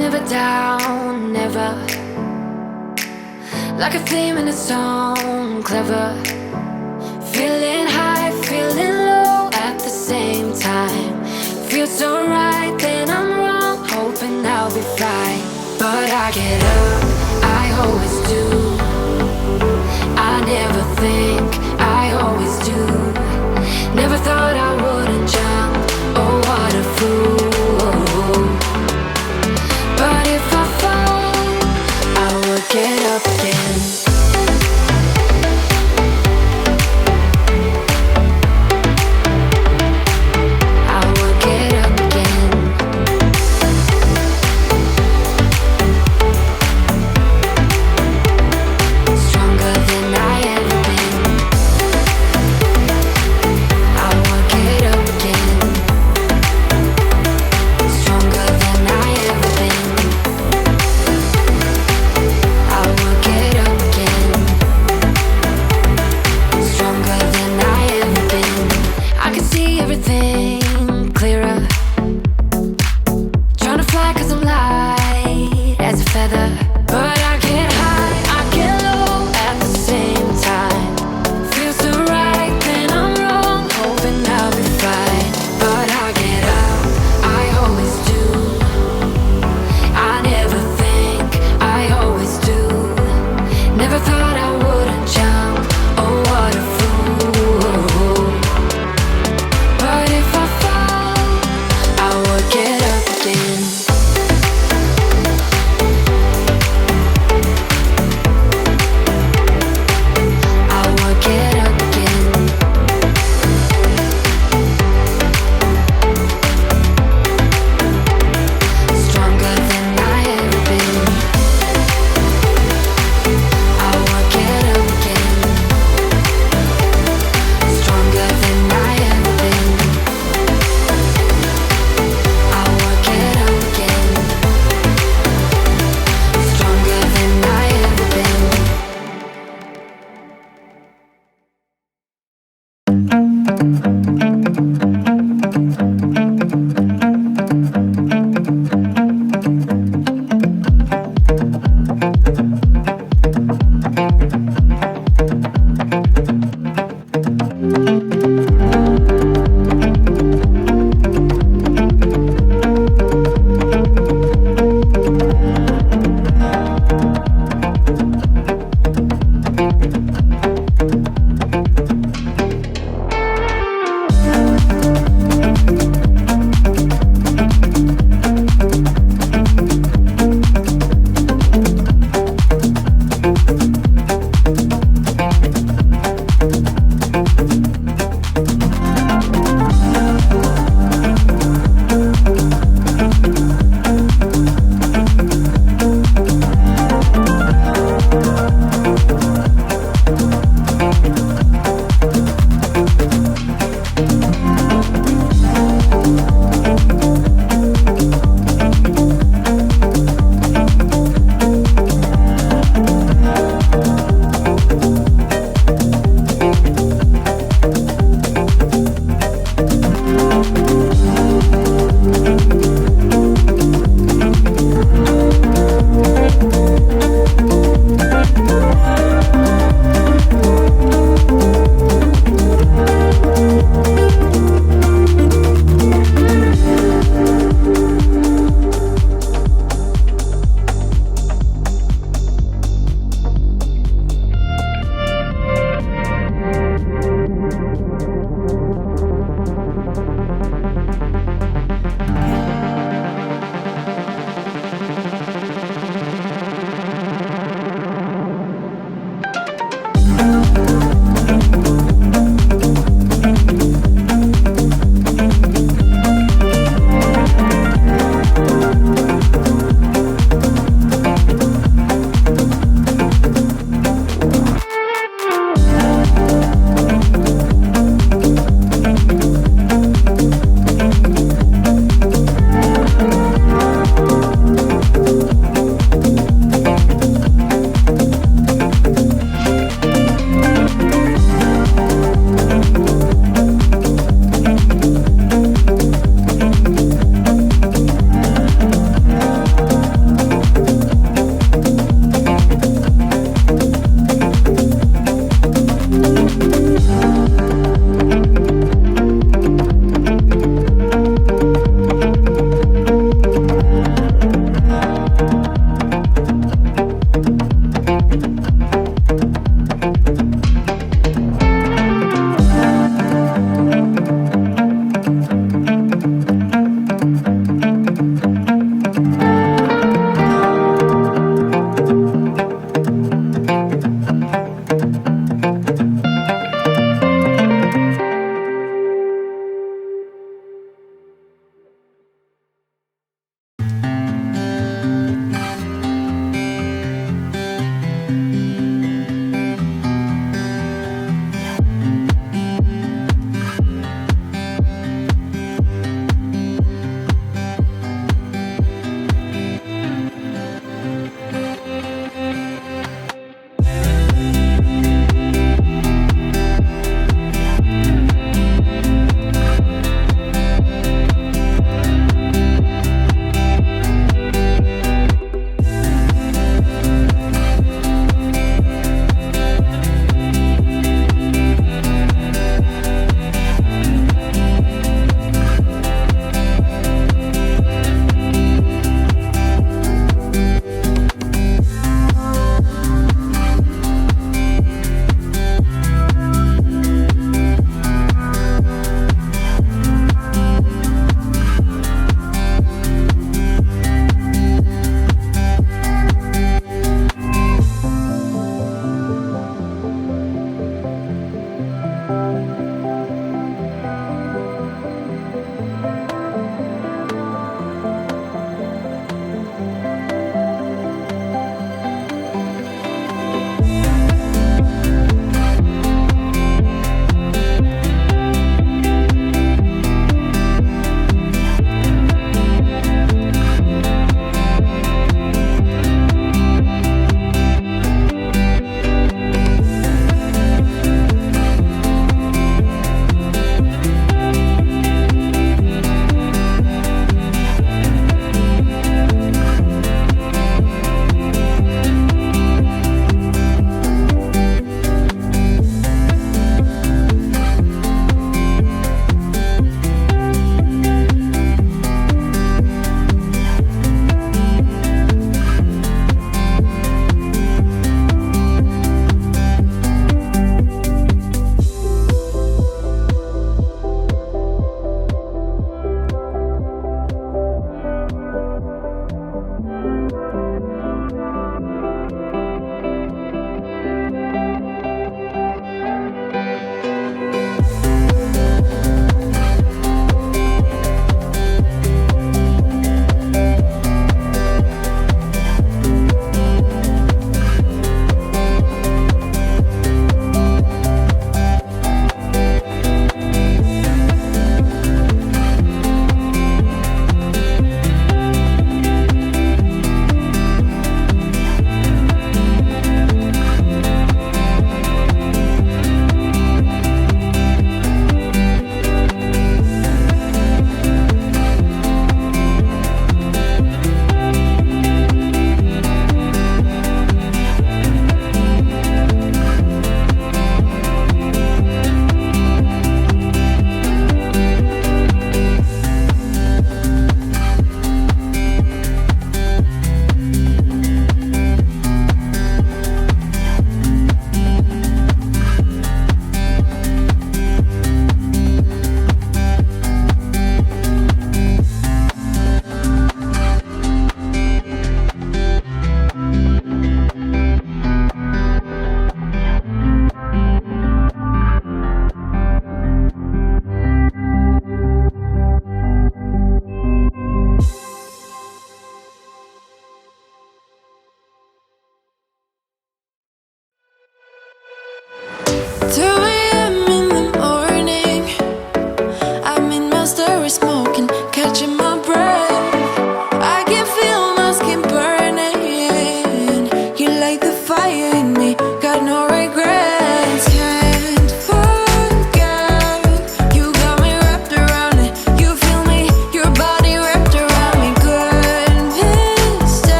never down, never. Like a theme in a song, clever. Feeling high, feeling low at the same time. Feels so right, then I'm wrong, hoping I'll be fine. But I get up, I always do. I never think, I always do. Never thought I wouldn't jump, oh what a fool. But if I fall, I will get up again. I will get up again. Stronger than I ever been. I will get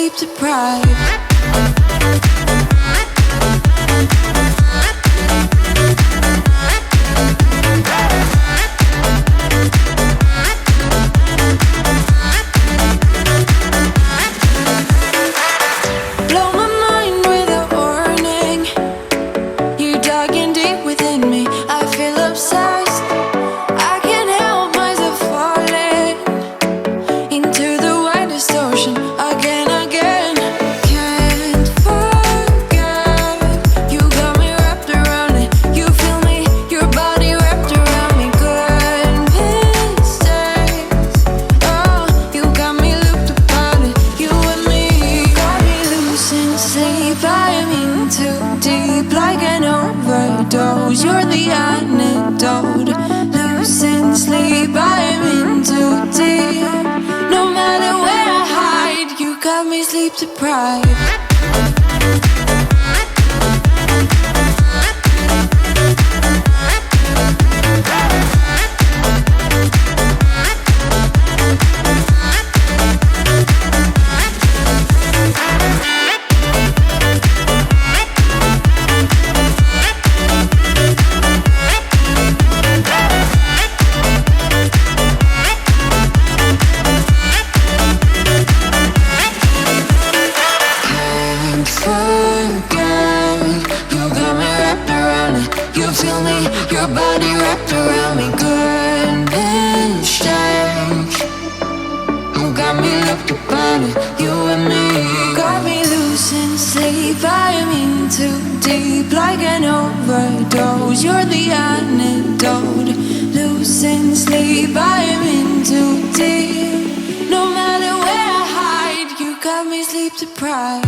sleep deprived. Blow my mind with a warning. You dug in deep within me. I feel obsessed. I can't help myself falling into the widest ocean again, again. Can't forget. You got me wrapped around it. You feel me, your body wrapped around me. Good mistakes. Oh, you got me looped upon it. You and me got me losing sleep. I'm in too deep, like an overdose. You're the antidote. Losing sleep, I'm in too deep. No matter where I hide, you got me sleep deprived. Can't forget. You got me wrapped around it. You feel me, your body wrapped around me. Good mistake. You got me looked upon it. You and me got me losing sleep. I'm in too deep, like an overdose. You're the antidote. Losing sleep, I'm in too deep. No matter where I hide, you got me sleep deprived.